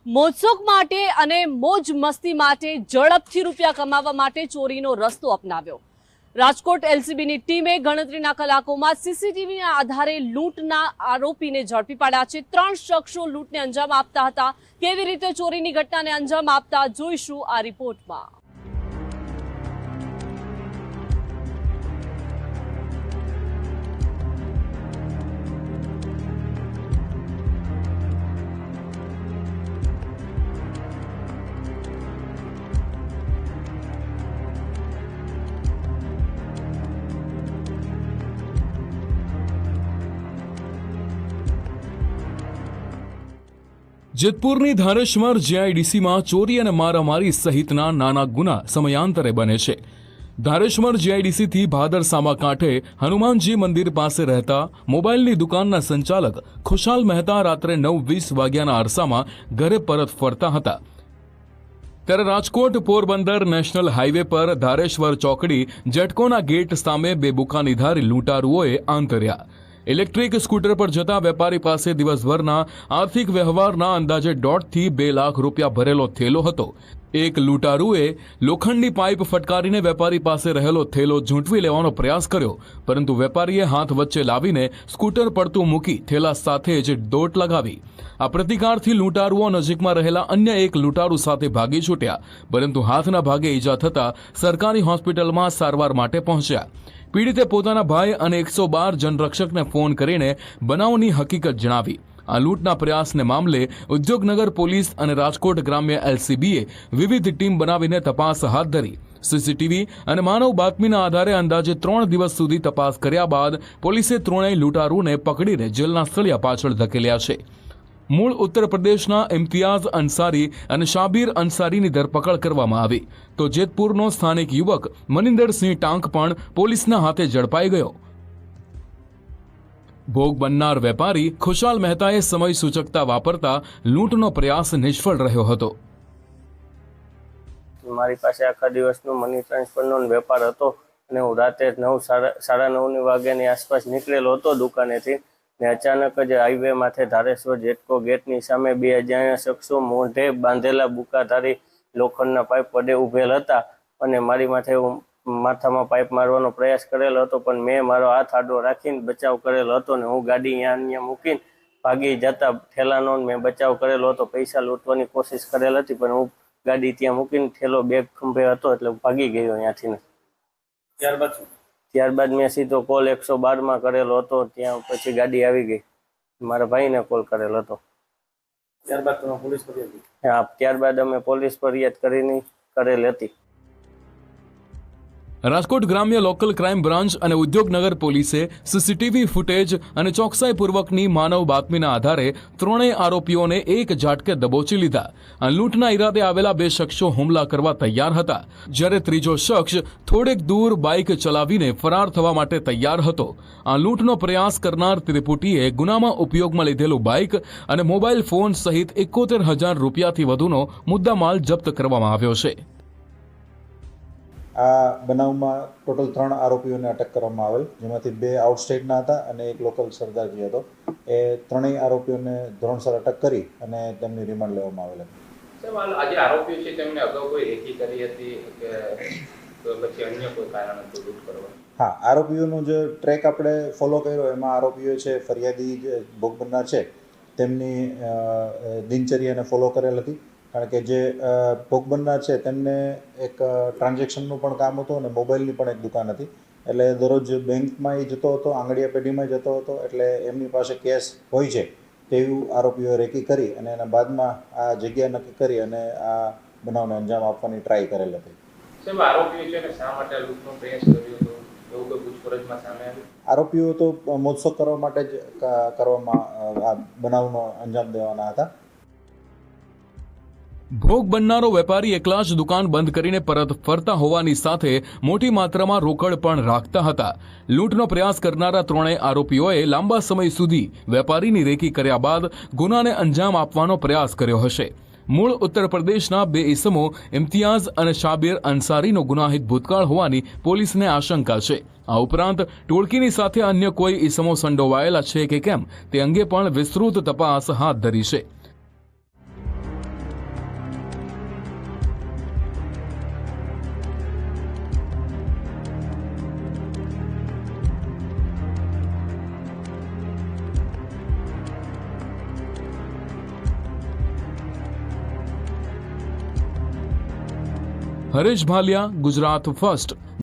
મોજશોખ માટે અને મોજ મસ્તી માટે ઝડપથી રૂપિયા કમાવા માટે ચોરીનો રસ્તો અપનાવ્યો। રાજકોટ એલસીબીની ટીમે ગણતરીના કલાકોમાં સીસીટીવીના આધારે લૂંટના આરોપીને ઝડપી પાડ્યા છે। 3 શખ્સો લૂંટને અંજામ આપતા હતા। કેવી રીતે ચોરીની ઘટનાને અંજામ આપતા જોઈશું આ રિપોર્ટમાં। જેતપુરની ધારેશ્વર જીઆઈડીસીમાં ચોરી અને મારામારી સહિતના નાના ગુના સમયાંતરે બને છે। ધારેશ્વર જીઆઈડીસીથી ભાદરસામા કાંઠે હનુમાનજી મંદિર પાસે રહેતા મોબાઈલની દુકાનના સંચાલક ખુશાલ મહેતા રાત્રે 9:20 વાગ્યાના અરસામાં ઘરે પરત ફરતા હતા। ત્યારે રાજકોટ પોરબંદર નેશનલ હાઈવે પર ધારેશ્વર ચોકડી જેટકોના ગેટ સામે બે બુકાનીધારી લૂંટારુઓએ આંતર્યા। ઇલેક્ટ્રિક સ્કૂટર પર જતા વેપારી પાસે દિવસભરના આર્થિક વ્યવહારના અંદાજે 1.5 થી 2 લાખ રૂપિયા ભરેલો થેલો હતો। એક લૂંટારુએ લોખંડની પાઇપ ફટકારીને વેપારી પાસે રહેલો થેલો ઝૂંટવી લેવાનો પ્રયાસ કર્યો, પરંતુ વેપારીએ હાથ વચ્ચે લાવીને સ્કૂટર પડતું મૂકી થેલા સાથે જ દોટ લગાવી। આ પ્રતિકારથી લૂંટારુઓ નજીકમાં રહેલા અન્ય એક લૂંટારુ સાથે ભાગી છૂટ્યા, પરંતુ હાથના ભાગે ઈજા થતા સરકારી હોસ્પિટલમાં સારવાર માટે પહોંચ્યા। પીડિતે પોતાના ભાઈ અને 112 જનરક્ષકને ફોન કરીને બનાવની હકીકત જણાવી। આ લૂંટના પ્રયાસને મામલે ઉદ્યોગનગર પોલીસ અને રાજકોટ ગ્રામ્ય એલસીબીએ વિવિધ ટીમ બનાવીને તપાસ હાથ ધરી। સીસીટીવી અને માનવ બાતમીના આધારે અંદાજે 3 દિવસ સુધી તપાસ કર્યા બાદ પોલીસે ત્રણેય લૂંટારૂને પકડીને જેલના સળિયા પાછળ ધકેલ્યા છે। મૂળ ઉત્તર પ્રદેશના ઇમ્તિયાઝ અંસારી અને શાબીર અંસારીની ધરપકડ કરવામાં આવી, તો જેતપુરનો સ્થાનિક યુવક મનિંદરસિંહ ટાંક પણ પોલીસના હાથે ઝડપાઈ ગયો। ભોગ બનનાર વેપારી ખુશાલ મહેતાએ સમય સૂચકતા વાપરતા લૂંટનો પ્રયાસ નિષ્ફળ રહ્યો હતો। મારી પાસે આખા દિવસનો મની ટ્રાન્સફરનો વેપાર હતો અને હું રાતે 9:30 વાગ્યાની આસપાસ નીકળેલો હતો દુકાનેથી, ને અચાનક જ હાઈવે માથે ધારેશ્વર જેટકો ગેટની સામે 2 અજાણ્યા શખ્સો મોઢે બાંધેલા બુકાધારી લોખંડના પાઇપ વડે ઉભેલ હતા અને મારી માથામાં પાઇપ મારવાનો પ્રયાસ કરેલો હતો, પણ મેં મારો હાથ આડો રાખીને બચાવ કરેલો હતો ને હું ગાડી અહીંયા મૂકીને ભાગી જતા ઠેલાનો મેં બચાવ કરેલો હતો। પૈસા લૂંટવાની કોશિશ કરેલ હતી, પણ હું ગાડી ત્યાં મૂકીને ઠેલો બેગ ખંભે હતો એટલે ભાગી ગયો અહીંયાથી। ત્યારબાદ મેં સીધો કોલ 112માં કરેલો હતો, ત્યાં પછી ગાડી આવી ગઈ, મારા ભાઈને કોલ કરેલો હતો। ત્યારબાદ અમે પોલીસ ફરિયાદ કરેલી હતી। રાજકોટ ગ્રામ્ય લોકલ ક્રાઇમ બ્રાન્ચ અને ઉદ્યોગનગર પોલીસે સીસીટીવી ફૂટેજ અને ચોકસાઈપૂર્વકની માનવ બાતમીના આધારે ત્રણેય આરોપીઓને એક ઝાટકે દબોચી લીધા। આ લૂંટના ઈરાદે આવેલા 2 શખ્સો હુમલા કરવા તૈયાર હતા, જ્યારે ત્રીજો શખ્સ થોડેક દૂર બાઇક ચલાવીને ફરાર થવા માટે તૈયાર હતો। આ લૂંટનો પ્રયાસ કરનાર ત્રિપુટીએ ગુનામાં ઉપયોગમાં લીધેલું બાઇક અને મોબાઈલ ફોન સહિત 71,000 રૂપિયાથી વધુનો મુદ્દામાલ જપ્ત કરવામાં આવ્યો છે। આ બનાવમાં ટોટલ 3 આરોપીઓને અટક કરવામાં આવેલ, જેમાંથી 2 આઉટસ્ટેટના હતા અને એક લોકલ સરદારજી હતો। એ ત્રણેય આરોપીઓને ધોરણસર અટક કરી અને તેમની રિમાન્ડ લેવામાં આવેલ હતી। સાહેબ, આજે આરોપીઓ છે તેમને અગાઉ કોઈ રેકી કરી હતી કે પછી અન્ય કોઈ કારણ હતું લૂંટ કરવા? હા, આરોપીઓનો જે ટ્રેક આપણે ફોલો કર્યો એમાં આરોપીઓ છે ફરિયાદી જે ભોગ બનનાર છે તેમની દિનચર્યાને ફોલો કરેલ હતી, કારણ કે જે ભોગ બનનાર છે તેમને એક ટ્રાન્ઝેક્શનનું પણ કામ હતું અને મોબાઈલની પણ એક દુકાન હતી, એટલે દરરોજ બેંકમાં એ જતો હતો, આંગળીયા પેઢીમાં જતો હતો, એટલે એમની પાસે કેશ હોય છે તેવું આરોપીઓએ રેકી કરી અને એના બાદમાં આ જગ્યા નક્કી કરી અને આ બનાવને અંજામ આપવાની ટ્રાય કરેલ હતી। સાહેબ, આરોપીઓ છે ને શા માટે લૂંટનો પ્રયાસ કર્યો હતો એવું કોઈ પૂછપરછમાં સામે આવ્યું? આરોપીઓ તો મોજશોખ કરવા માટે જ કરવામાં આ બનાવનો અંજામ દેવાના હતા। ભોગ બનનારો વેપારી એકલા જ દુકાન બંધ કરીને પરત ફરતા હોવાની સાથે મોટી માત્રામાં રોકડ પણ રાખતા હતા। લૂંટનો પ્રયાસ કરનારા ત્રણેય આરોપીઓએ લાંબા સમય સુધી વેપારીની રેકી કર્યા બાદ ગુનાને અંજામ આપવાનો પ્રયાસ કર્યો હશે। મૂળ ઉત્તર પ્રદેશના 2 ઈસમો ઇમ્તિયાઝ અને શાબીર અંસારીનો ગુનાહિત ભૂતકાળ હોવાની પોલીસને આશંકા છે। આ ઉપરાંત ટોળકીની સાથે અન્ય કોઈ ઈસમો સંડોવાયેલા છે કે કેમ તે અંગે પણ વિસ્તૃત તપાસ હાથ ધરી છે। હરેશ ભાલિયા, ગુજરાત ફર્સ્ટ.